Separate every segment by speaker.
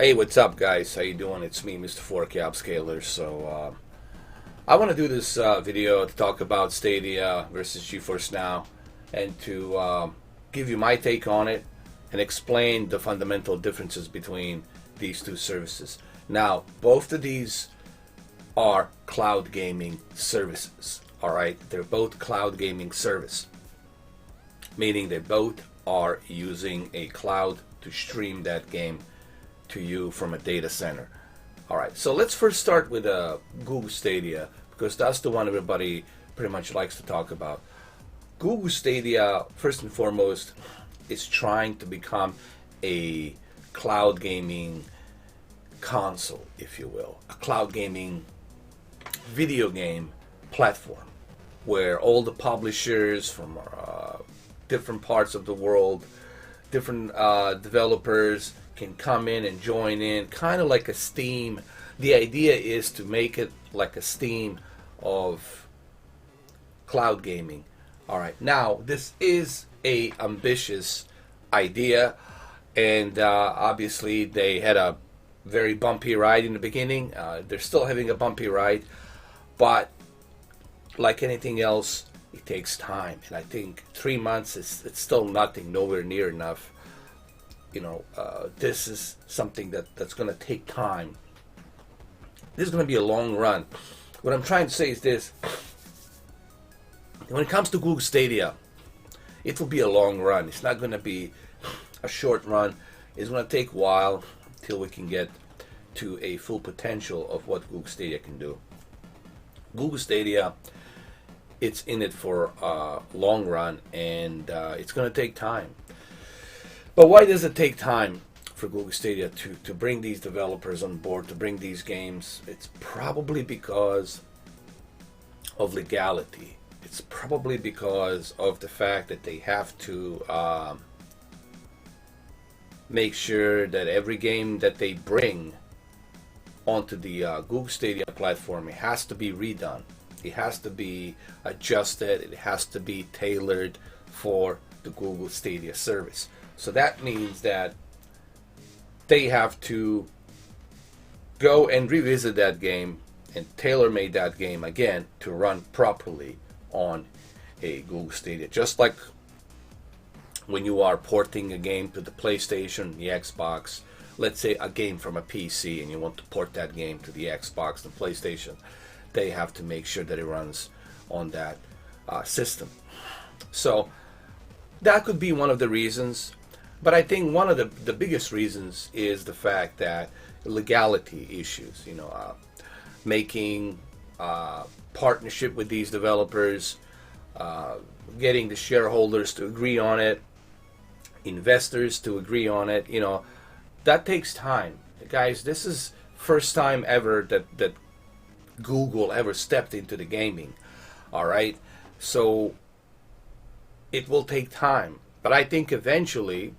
Speaker 1: Hey, what's up, guys? How you doing? It's me, Mr. 4K Upscaler. I want to do this video to talk about Stadia versus GeForce Now, and to give you my take on it and explain the fundamental differences between these two services. Now, both of these are cloud gaming services. All right, they're both cloud gaming service, meaning they both are using a cloud to stream that game to you from a data center. All right, so let's first start with Google Stadia, because that's the one everybody pretty much likes to talk about. Google Stadia, first and foremost, is trying to become a cloud gaming console, if you will, a cloud gaming video game platform where all the publishers from different parts of the world, different developers can come in and join in, kind of like a Steam. The idea is to make it like a Steam of cloud gaming. All right, now this is a ambitious idea, and obviously they had a very bumpy ride in the beginning. They're still having a bumpy ride, but like anything else, it takes time, and I think 3 months is it's still nothing, nowhere near enough. This is something that's going to take time. This is going to be a long run. What I'm trying to say is this: when it comes to Google Stadia, it will be a long run. It's not going to be a short run. It's going to take a while till we can get to a full potential of what Google Stadia can do. Google Stadia, it's in it for a long run, and it's going to take time. But why does it take time for Google Stadia to bring these developers on board, to bring these games? It's probably because of legality. It's probably because of the fact that they have to make sure that every game that they bring onto the Google Stadia platform, it has to be redone. It has to be adjusted. It has to be tailored for the Google Stadia service. So that means that they have to go and revisit that game and tailor-made that game again to run properly on a Google Stadia. Just like when you are porting a game to the PlayStation, the Xbox, let's say a game from a PC, and you want to port that game to the Xbox, the PlayStation, they have to make sure that it runs on that system. So that could be one of the reasons. But I think one of the biggest reasons is the fact that legality issues, making partnership with these developers, getting the shareholders to agree on it, investors to agree on it, that takes time. Guys, this is first time ever that Google ever stepped into the gaming, all right? So it will take time. But I think eventually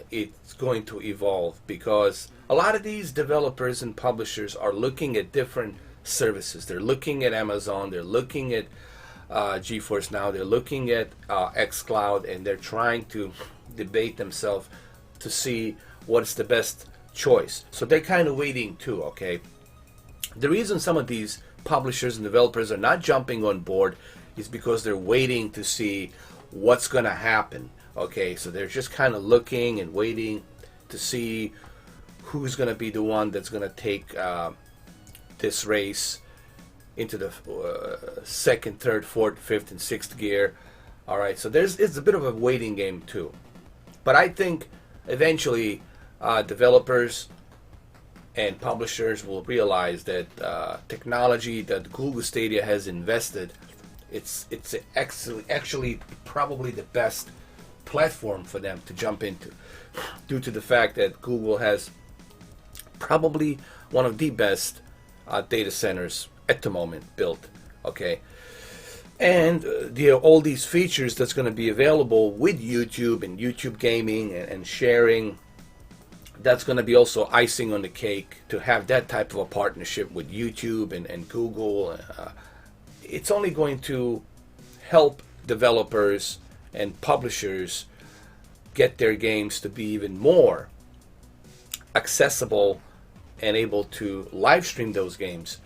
Speaker 1: it's going to evolve, because a lot of these developers and publishers are looking at different services. They're looking at Amazon, they're looking at GeForce Now, they're looking at xCloud, and they're trying to debate themselves to see what's the best choice. So they're kind of waiting too, okay? The reason some of these publishers and developers are not jumping on board is because they're waiting to see what's going to happen. Okay, so they're just kind of looking and waiting to see who's going to be the one that's going to take this race into the second, third, fourth, fifth, and sixth gear. All right, so it's a bit of a waiting game too. But I think eventually developers and publishers will realize that technology that Google Stadia has invested, it's actually probably the best platform for them to jump into, due to the fact that Google has probably one of the best data centers at the moment built, okay? And all these features that's going to be available with YouTube and YouTube gaming and sharing, that's going to be also icing on the cake to have that type of a partnership with YouTube and Google. It's only going to help developers and publishers get their games to be even more accessible and able to live stream those games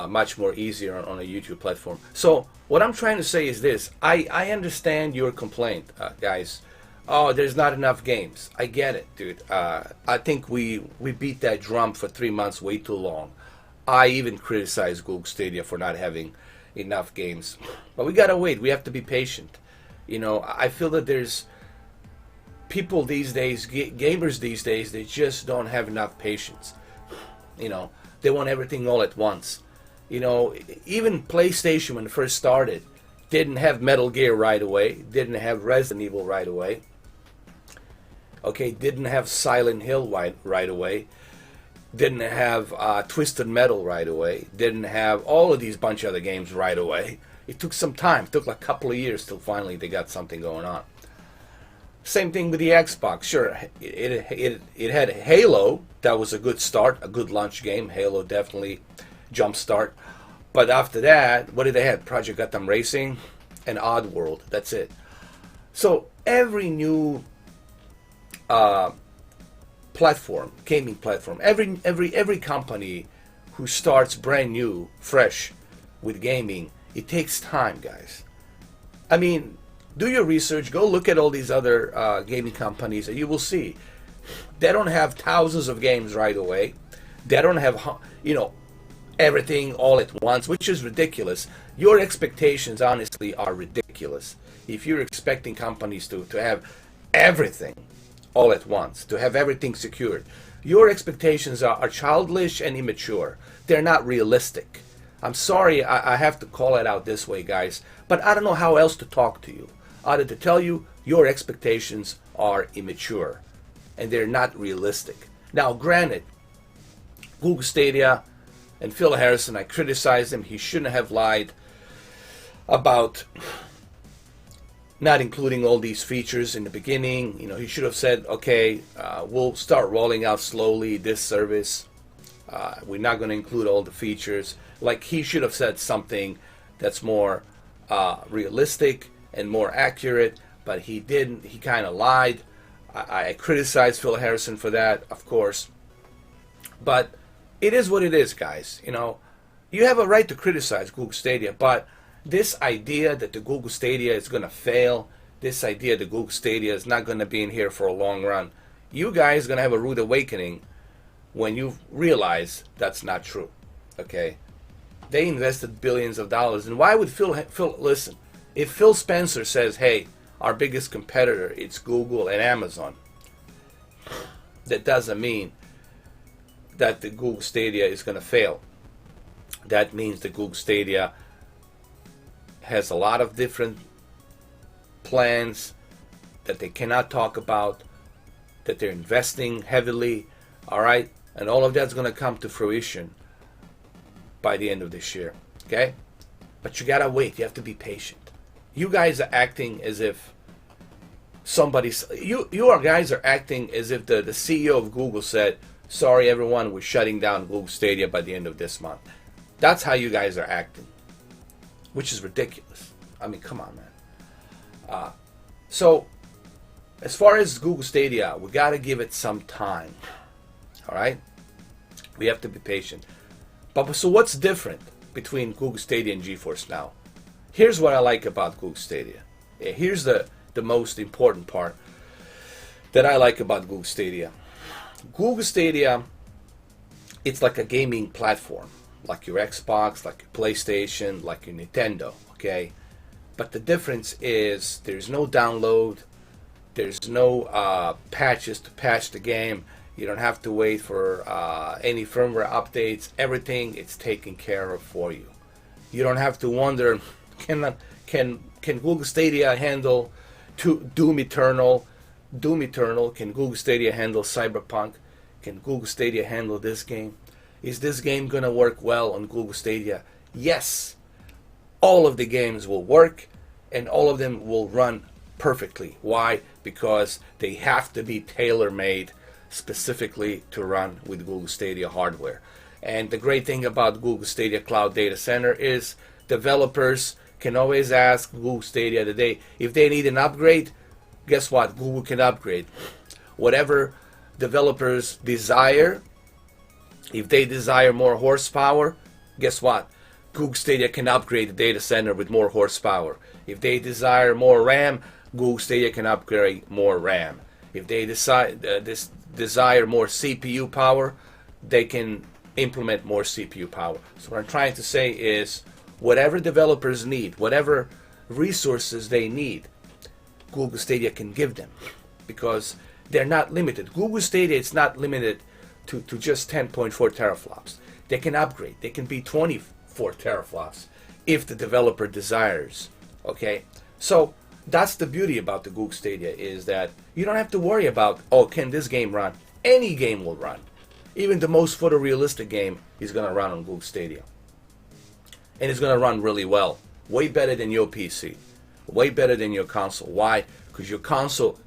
Speaker 1: much more easier on a YouTube platform. So what I'm trying to say is this: I understand your complaint, guys. Oh, there's not enough games. I get it, dude. I think we beat that drum for 3 months way too long. I even criticize Google Stadia for not having enough games, but we gotta wait. We have to be patient. You know, I feel that there's people these days, gamers these days, they just don't have enough patience. You know, they want everything all at once. You know, even PlayStation when it first started didn't have Metal Gear right away, didn't have Resident Evil right away. Okay, didn't have Silent Hill right away, didn't have Twisted Metal right away, didn't have all of these bunch of other games right away. It took some time. It took like a couple of years till finally they got something going on. Same thing with the Xbox. Sure, it had Halo. That was a good start, a good launch game. Halo definitely jump start. But after that, what did they have? Project Gotham Racing and Oddworld. That's it. So every new platform, gaming platform, every company who starts brand new, fresh with gaming, it takes time, guys. I mean, do your research. Go look at all these other gaming companies, and you will see they don't have thousands of games right away. They don't have, everything all at once, which is ridiculous. Your expectations, honestly, are ridiculous. If you're expecting companies to have everything all at once, to have everything secured, your expectations are childish and immature. They're not realistic. I'm sorry I have to call it out this way, guys, but I don't know how else to talk to you other to tell you your expectations are immature and they're not realistic. Now, granted, Google Stadia and Phil Harrison, I criticized him. He shouldn't have lied about not including all these features in the beginning. You know, he should have said, okay, we'll start rolling out slowly this service. We're not going to include all the features. Like, he should have said something that's more realistic and more accurate, but he didn't. He kind of lied. I criticized Phil Harrison for that, of course. But it is what it is, guys. You know, you have a right to criticize Google Stadia, but this idea that the Google Stadia is going to fail, this idea that Google Stadia is not going to be in here for a long run, you guys are going to have a rude awakening when you realize that's not true. Okay? They invested billions of dollars. And why would Phil listen, if Phil Spencer says, hey, our biggest competitor, it's Google and Amazon, that doesn't mean that the Google Stadia is going to fail. That means the Google Stadia has a lot of different plans that they cannot talk about, that they're investing heavily, all right? And all of that's going to come to fruition by the end of this year, okay? But you got to wait. You have to be patient. You guys are acting as if you guys are acting as if the CEO of Google said, sorry everyone, we're shutting down Google Stadia by the end of this month. That's how you guys are acting, which is ridiculous. I mean, come on, man. So, as far as Google Stadia, we got to give it some time. All right? We have to be patient. But so what's different between Google Stadia and GeForce Now? Here's what I like about Google Stadia. Here's the most important part that I like about Google Stadia. Google Stadia, it's like a gaming platform, like your Xbox, like your PlayStation, like your Nintendo, okay? But the difference is there's no download, there's no patches to patch the game. You don't have to wait for any firmware updates. Everything is taken care of for you. You don't have to wonder, can Google Stadia handle Doom Eternal? Can Google Stadia handle Cyberpunk? Can Google Stadia handle this game? Is this game going to work well on Google Stadia? Yes. All of the games will work and all of them will run perfectly. Why? Because they have to be tailor-made specifically to run with Google Stadia hardware. And the great thing about Google Stadia Cloud Data Center is developers can always ask Google Stadia today if they need an upgrade. Guess what? Google can upgrade. Whatever developers desire, if they desire more horsepower, guess what? Google Stadia can upgrade the data center with more horsepower. If they desire more RAM, Google Stadia can upgrade more RAM. If they desire more CPU power, they can implement more CPU power. So what I'm trying to say is, whatever developers need, whatever resources they need, Google Stadia can give them, because they're not limited. Google Stadia is not limited to just 10.4 teraflops. They can upgrade. They can be 24 teraflops if the developer desires. Okay, so that's the beauty about the Google Stadia, is that you don't have to worry about, oh, can this game run? Any game will run. Even the most photorealistic game is going to run on Google Stadia. And it's going to run really well. Way better than your PC. Way better than your console. Why? Because your console,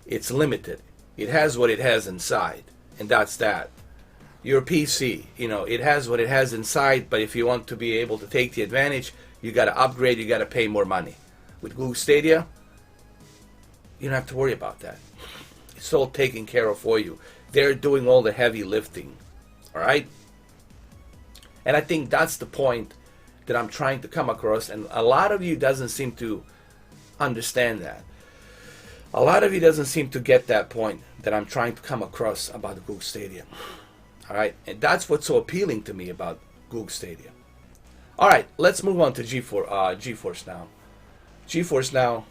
Speaker 1: it's limited. It has what it has inside. And that's that. Your PC, it has what it has inside, but if you want to be able to take the advantage, you got to upgrade, you got to pay more money. With Google Stadia, you don't have to worry about that. It's all taken care of for you. They're doing all the heavy lifting. All right? And I think that's the point that I'm trying to come across, and a lot of you doesn't seem to understand that. A lot of you doesn't seem to get that point that I'm trying to come across about the Google Stadia. All right? And that's what's so appealing to me about Google Stadia. All right, let's move on to GeForce Now. GeForce Now,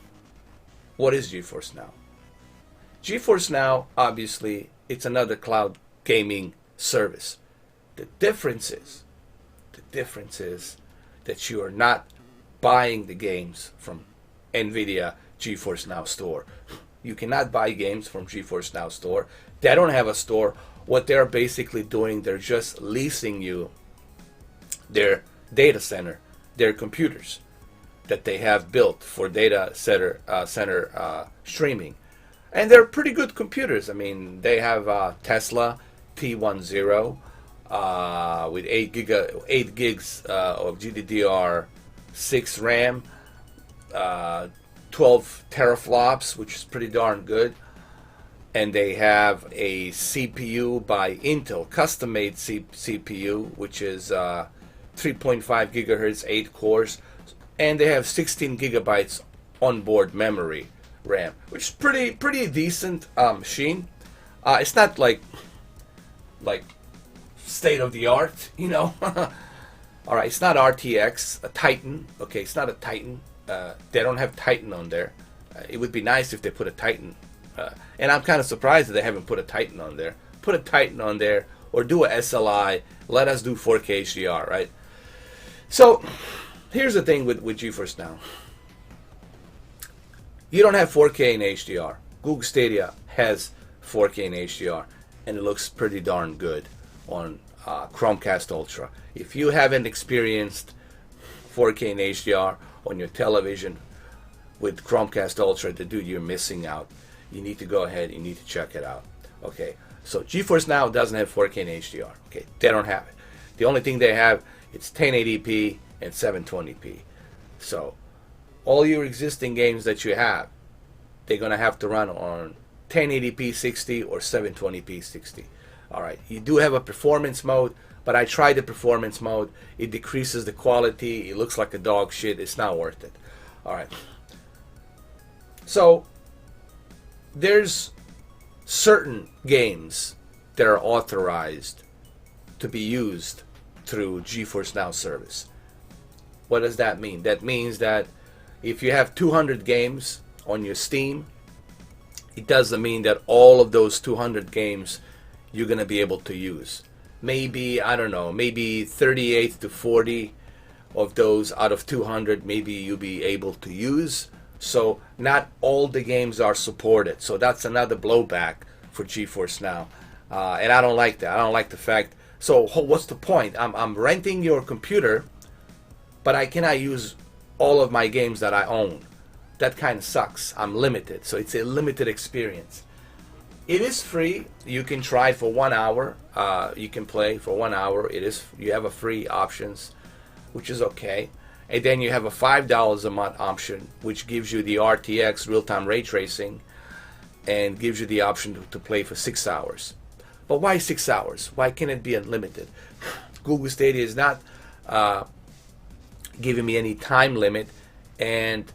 Speaker 1: what is GeForce Now? GeForce Now, obviously, it's another cloud gaming service. The difference is that you are not buying the games from Nvidia GeForce Now store. You cannot buy games from GeForce Now store. They don't have a store. What they're basically doing, they're just leasing you their data center, their computers that they have built for data center streaming. And they're pretty good computers. I mean, they have Tesla T10 with 8 gigs of GDDR6 RAM, 12 teraflops, which is pretty darn good. And they have a CPU by Intel, custom-made CPU, which is 3.5 gigahertz, 8 cores, and they have 16 gigabytes onboard memory RAM, which is pretty decent machine. It's not like state of the art, All right, it's not RTX, a Titan. Okay, it's not a Titan. They don't have Titan on there. It would be nice if they put a Titan. And I'm kind of surprised that they haven't put a Titan on there. Put a Titan on there, or do a SLI. Let us do 4K HDR, right? So here's the thing with GeForce Now. You don't have 4K in HDR. Google Stadia has 4K in HDR, and it looks pretty darn good on Chromecast Ultra. If you haven't experienced 4K in HDR on your television with Chromecast Ultra, dude, you're missing out. You need to go ahead, you need to check it out. Okay, so GeForce Now doesn't have 4K in HDR. Okay, they don't have it. The only thing they have, it's 1080p and 720p. So all your existing games that you have, they're going to have to run on 1080p 60 or 720p 60. All right, you do have a performance mode, but I tried the performance mode. It decreases the quality. It looks like a dog shit. It's not worth it. All right. So there's certain games that are authorized to be used through GeForce Now service. What does that mean? That means that if you have 200 games on your Steam, it doesn't mean that all of those 200 games you're going to be able to use. Maybe, I don't know, maybe 38 to 40 of those out of 200 maybe you'll be able to use. So not all the games are supported. So that's another blowback for GeForce Now. And I don't like that. I don't like the fact. So what's the point? I'm renting your computer, but I cannot use all of my games that I own. That kind of sucks. I'm limited. So it's a limited experience. It is free. You can try for 1 hour. You can play for 1 hour. You have a free options, which is okay. And then you have a $5 a month option, which gives you the RTX real-time ray tracing. and gives you the option to play for 6 hours. But why 6 hours? Why can't it be unlimited? Google Stadia is not giving me any time limit, and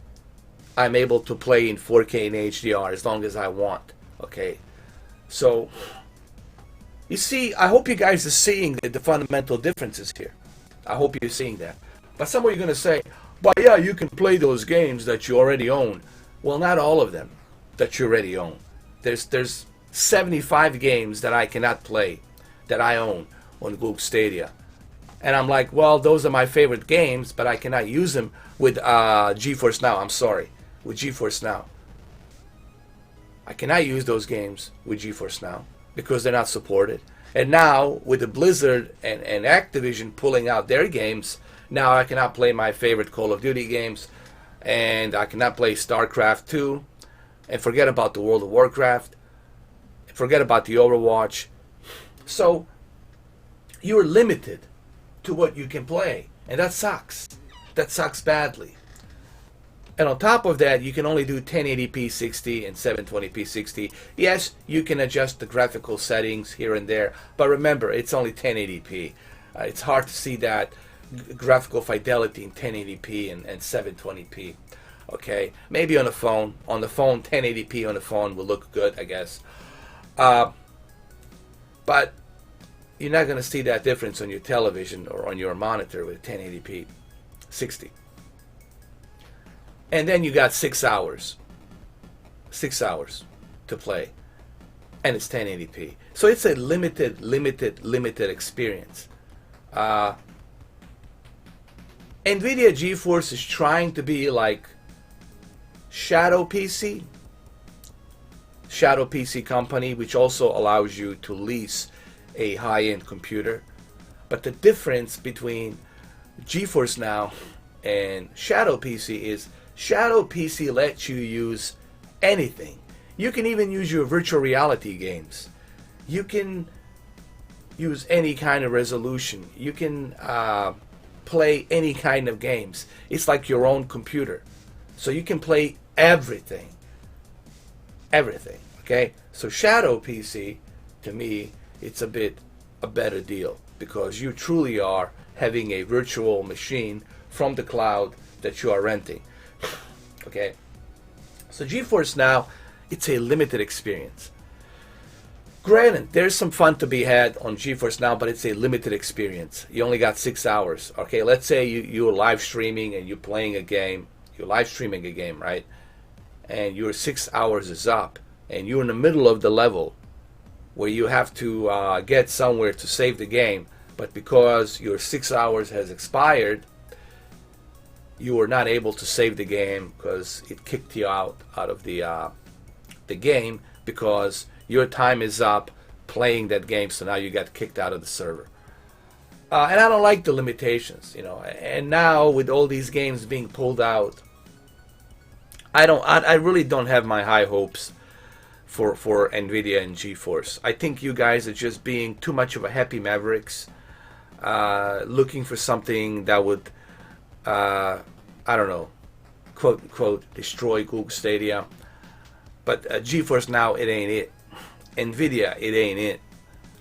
Speaker 1: I'm able to play in 4K and HDR as long as I want. Okay, so you see, I hope you guys are seeing the fundamental differences here. I hope you're seeing that. But some of you are going to say, but yeah, you can play those games that you already own. Well, not all of them that you already own. There's 75 games that I cannot play that I own on Google Stadia. And I'm like, well, those are my favorite games, but I cannot use them with GeForce Now. I'm sorry, with GeForce Now. I cannot use those games with GeForce Now because they're not supported. And now, with the Blizzard and Activision pulling out their games, now I cannot play my favorite Call of Duty games, and I cannot play StarCraft 2, and forget about the World of Warcraft, forget about the Overwatch. So, you're limited to what you can play, and that sucks. That sucks badly. And on top of that, you can only do 1080p 60 and 720p 60. Yes, you can adjust the graphical settings here and there, but remember, it's only 1080p. It's hard to see that graphical fidelity in 1080p and 720p. Okay, maybe on the phone. On the phone, 1080p on the phone will look good, I guess. But you're not going to see that difference on your television or on your monitor with 1080p 60. And then you got 6 hours. 6 hours to play. And it's 1080p. So it's a limited experience. Nvidia GeForce is trying to be like Shadow PC. Shadow PC company, which also allows you to lease a high-end computer. But the difference between GeForce Now and Shadow PC is Shadow PC lets you use anything. You can even use your virtual reality games. You can use any kind of resolution. You can play any kind of games. It's like your own computer. So you can play everything. Everything. Okay? So Shadow PC, to me, it's a better deal because you truly are having a virtual machine from the cloud that you are renting. Okay, so GeForce Now, it's a limited experience. Granted, there's some fun to be had on GeForce Now, but it's a limited experience. You only got 6 hours. Okay, let's say you're live streaming and you're playing a game. You're live streaming a game, right? And your 6 hours is up, and you're in the middle of the level where you have to get somewhere to save the game, but because your 6 hours has expired, you were not able to save the game because it kicked you out of the game because your time is up playing that game, so now you got kicked out of the server. And I don't like the limitations, you know. And now with all these games being pulled out, I really don't have my high hopes for Nvidia and GeForce. I think you guys are just being too much of a happy mavericks, looking for something that would I don't know, quote unquote, destroy Google Stadia. But GeForce Now, it ain't it. Nvidia, it ain't it.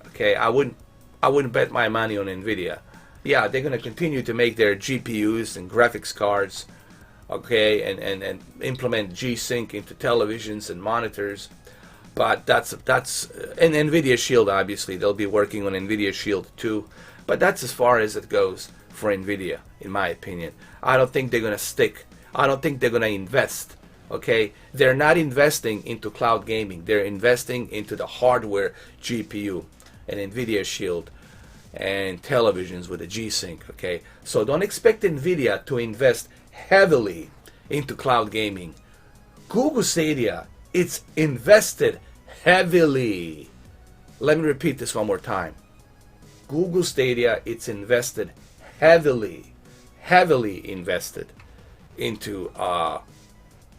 Speaker 1: Okay, I wouldn't bet my money on Nvidia. Yeah, they're gonna continue to make their GPUs and graphics cards, okay, and implement G-Sync into televisions and monitors. But that's and Nvidia Shield, obviously they'll be working on Nvidia Shield too. But that's as far as it goes for Nvidia, in my opinion. I don't think they're gonna stick. I don't think they're gonna invest. Okay, they're not investing into cloud gaming. They're investing into the hardware GPU and Nvidia Shield and televisions with a G-Sync. Okay, so don't expect Nvidia to invest heavily into cloud gaming. Google Stadia, it's invested heavily. Let me repeat this one more time. Google Stadia, it's invested heavily invested into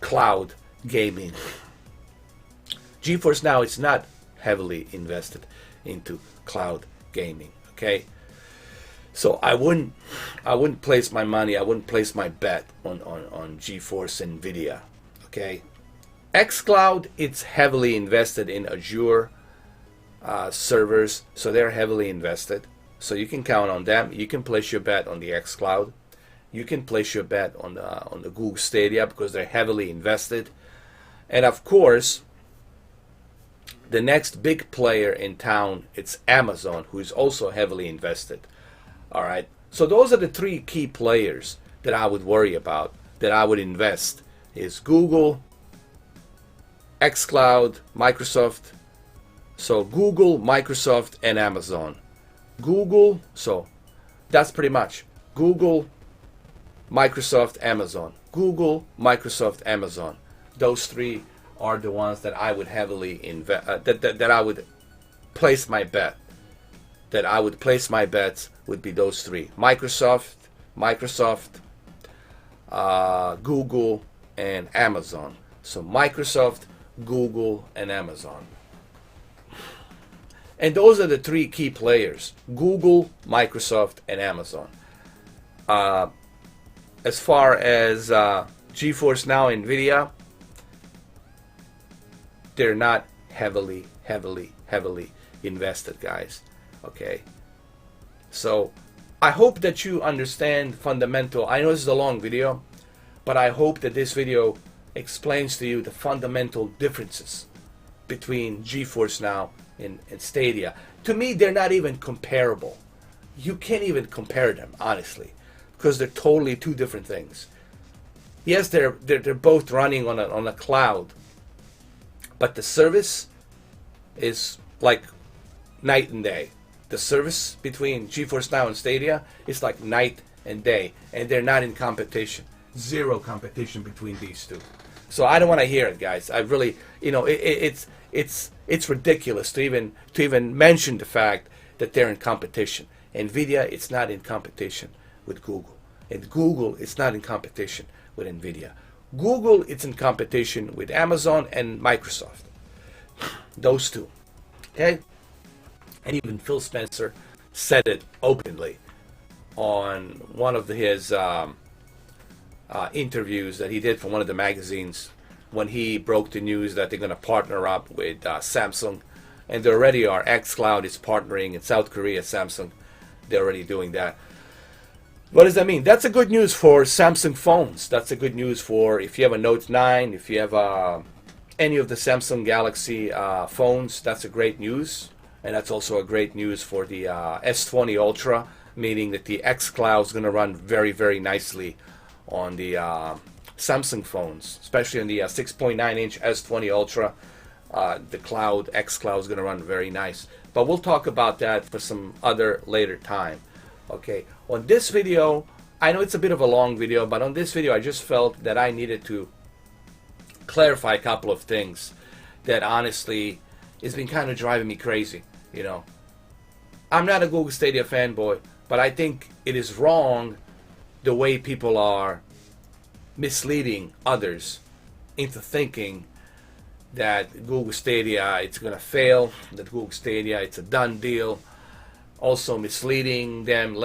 Speaker 1: cloud gaming. GeForce Now, it's not heavily invested into cloud gaming. Okay, so I wouldn't place my money, I wouldn't place my bet on GeForce Nvidia. Okay, xCloud, it's heavily invested in Azure servers, so they're heavily invested. So you can count on them. You can place your bet on the xCloud. You can place your bet on the Google Stadia because they're heavily invested. And of course, the next big player in town, it's Amazon, who is also heavily invested. All right. So those are the three key players that I would worry about, that I would invest, is Google, xCloud, Microsoft. So Google, Microsoft, and Amazon. Google, so that's pretty much Google, Microsoft, Amazon. Google, Microsoft, Amazon. Those three are the ones that I would heavily invest, that I would place my bet. That I would place my bets would be those three: Microsoft, Google, and Amazon. So Microsoft, Google, and Amazon. And those are the three key players: Google, Microsoft, and Amazon. As far as GeForce Now, Nvidia, they're not heavily invested, guys. Okay. So I hope that you understand fundamental. I know this is a long video, but I hope that this video explains to you the fundamental differences between GeForce Now and Stadia. To me, they're not even comparable. You can't even compare them, honestly, because they're totally two different things. Yes, they're both running on a cloud, but the service is like night and day. The service between GeForce Now and Stadia is like night and day, and they're not in competition. Zero competition between these two. So I don't want to hear it, guys. I really, it's ridiculous to even mention the fact that they're in competition. Nvidia, it's not in competition with Google, and Google, it's not in competition with Nvidia. Google, it's in competition with Amazon and Microsoft. Those two. Okay? And even Phil Spencer said it openly on one of his interviews that he did for one of the magazines when he broke the news that they're going to partner up with Samsung. And they already are. xCloud is partnering in South Korea, Samsung. They're already doing that. What does that mean? That's a good news for Samsung phones. That's a good news for if you have a Note 9, if you have any of the Samsung Galaxy phones. That's a great news. And that's also a great news for the S20 Ultra, meaning that the xCloud is going to run very, very nicely on the Samsung phones, especially on the 6.9-inch S20 Ultra. The xCloud is going to run very nice. But we'll talk about that for some other later time. Okay, on this video, I know it's a bit of a long video, but on this video I just felt that I needed to clarify a couple of things that honestly has been kind of driving me crazy. I'm not a Google Stadia fanboy, but I think it is wrong the way people are misleading others into thinking that Google Stadia, it's going to fail, that Google Stadia, it's a done deal. Also misleading them,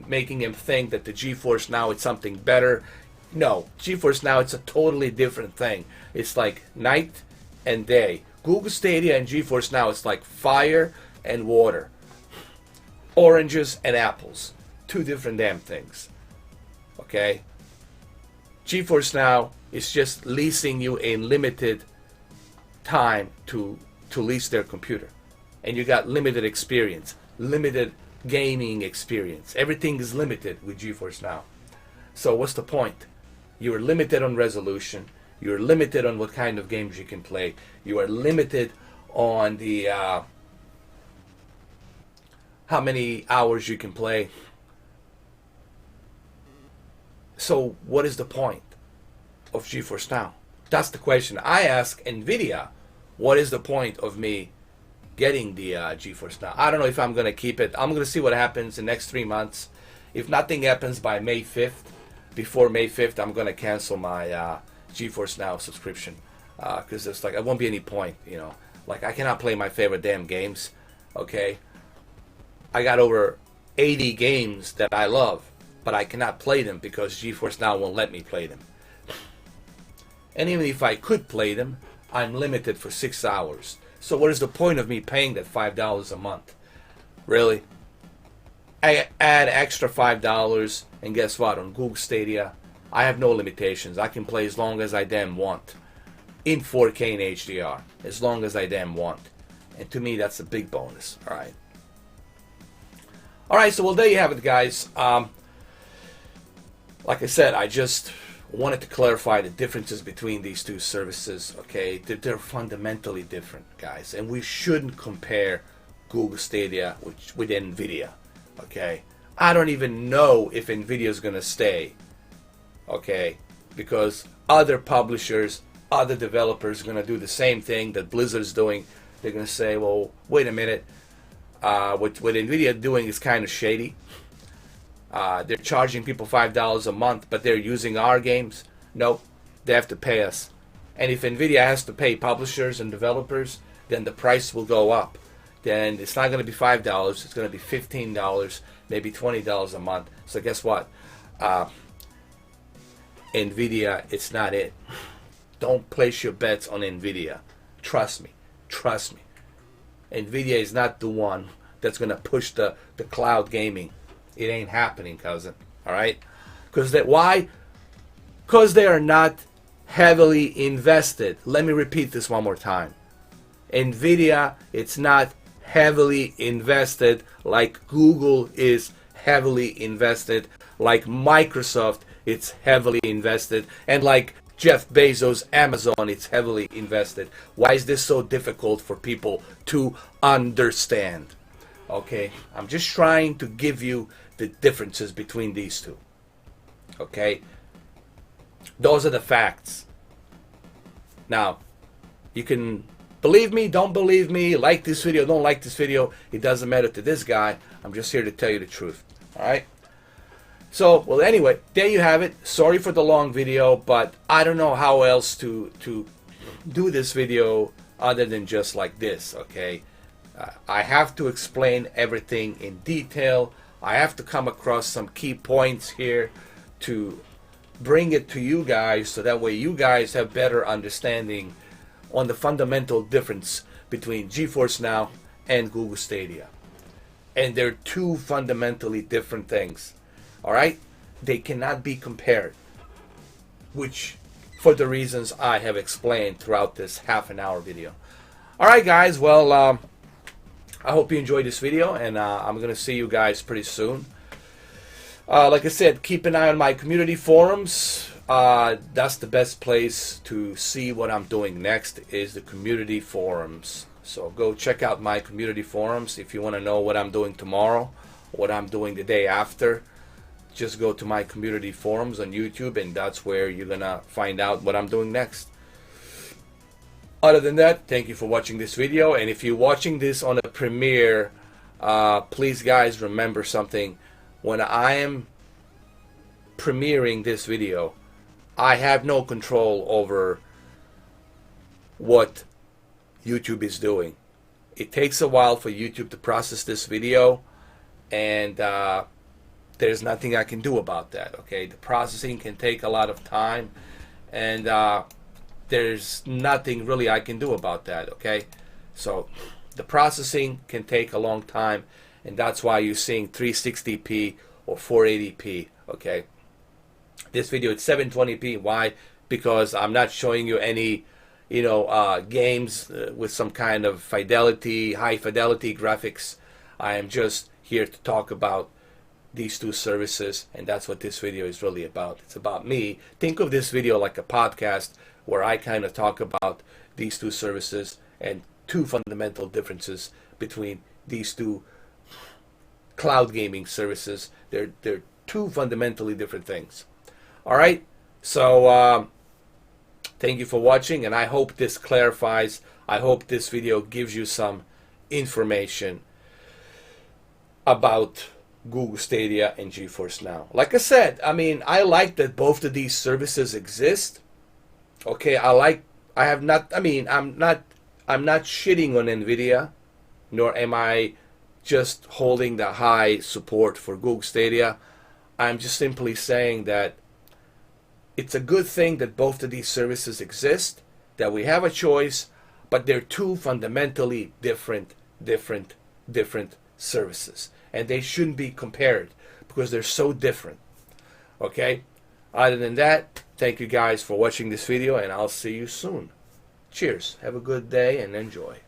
Speaker 1: making them think that the GeForce Now is something better. No, GeForce Now, it's a totally different thing. It's like night and day. Google Stadia and GeForce Now, it's like fire and water. Oranges and apples. Two different damn things. Okay? GeForce Now is just leasing you a limited time to lease their computer. And you got limited experience. Limited gaming experience. Everything is limited with GeForce Now. So what's the point? You're limited on resolution. You're limited on what kind of games you can play. You are limited on the how many hours you can play. So what is the point of GeForce Now? That's the question I ask Nvidia. What is the point of me getting the GeForce Now? I don't know if I'm going to keep it. I'm going to see what happens in the next 3 months. If nothing happens by May 5th, before May 5th, I'm going to cancel my GeForce Now subscription. Because it's like, it won't be any point, Like, I cannot play my favorite damn games, okay? I got over 80 games that I love, but I cannot play them because GeForce Now won't let me play them. And even if I could play them, I'm limited for 6 hours. So what is the point of me paying that $5 a month? Really? I add extra $5, and guess what? On Google Stadia, I have no limitations. I can play as long as I damn want. In 4K and HDR. As long as I damn want. And to me, that's a big bonus. Alright. Alright, so well, there you have it, guys. Like I said, I just wanted to clarify the differences between these two services. Okay, they're fundamentally different, guys. And we shouldn't compare Google Stadia with Nvidia. Okay, I don't even know if Nvidia is going to stay. Okay, because other publishers, other developers are going to do the same thing that Blizzard's doing. They're going to say, well, wait a minute, what Nvidia doing is kind of shady. They're charging people $5 a month, but they're using our games. Nope, they have to pay us. And if Nvidia has to pay publishers and developers, then the price will go up. Then it's not going to be $5, it's going to be $15, maybe $20 a month. So guess what? Nvidia, it's not it. Don't place your bets on Nvidia. Trust me. Trust me. Nvidia is not the one that's going to push the cloud gaming. It ain't happening, cousin. Alright? Why? Because they are not heavily invested. Let me repeat this one more time. Nvidia, it's not heavily invested like Google is heavily invested, like Microsoft it's heavily invested, and like Jeff Bezos' Amazon it's heavily invested. Why is this so difficult for people to understand? Okay, I'm just trying to give you the differences between these two. Okay, those are the facts. Now, you can believe me, don't believe me, like this video, don't like this video, it doesn't matter to this guy. I'm just here to tell you the truth. Alright? So, well, anyway, there you have it. Sorry for the long video, but I don't know how else to do this video other than just like this, okay? I have to explain everything in detail. I have to come across some key points here to bring it to you guys so that way you guys have better understanding on the fundamental difference between GeForce Now and Google Stadia. And they're two fundamentally different things. Alright? They cannot be compared. Which, for the reasons I have explained throughout this half-an-hour video. Alright guys, well, I hope you enjoyed this video, and I'm going to see you guys pretty soon. Like I said, keep an eye on my community forums. That's the best place to see what I'm doing next is the community forums. So go check out my community forums if you want to know what I'm doing tomorrow, what I'm doing the day after. Just go to my community forums on YouTube, and that's where you're gonna find out what I'm doing next. Other than that, thank you for watching this video, and if you're watching this on a premiere, please guys remember something. When I am premiering this video, I have no control over what YouTube is doing. It takes a while for YouTube to process this video, and there's nothing I can do about that. Okay, the processing can take a lot of time, and there's nothing really I can do about that. Okay, so the processing can take a long time, and that's why you're seeing 360p or 480p. Okay, this video is 720p. Why? Because I'm not showing you any games with some kind of high fidelity graphics. I am just here to talk about these two services, and that's what this video is really about. It's about me. Think of this video like a podcast where I kind of talk about these two services and two fundamental differences between these two cloud gaming services. They're two fundamentally different things. Alright, so thank you for watching, and I hope this clarifies. I hope this video gives you some information about Google Stadia and GeForce Now. Like I said, I mean, I like that both of these services exist. Okay, I'm not shitting on Nvidia, nor am I just holding the high support for Google Stadia. I'm just simply saying that it's a good thing that both of these services exist, that we have a choice, but they're two fundamentally different services, and they shouldn't be compared because they're so different. Okay? Other than that, thank you guys for watching this video, and I'll see you soon. Cheers. Have a good day and enjoy.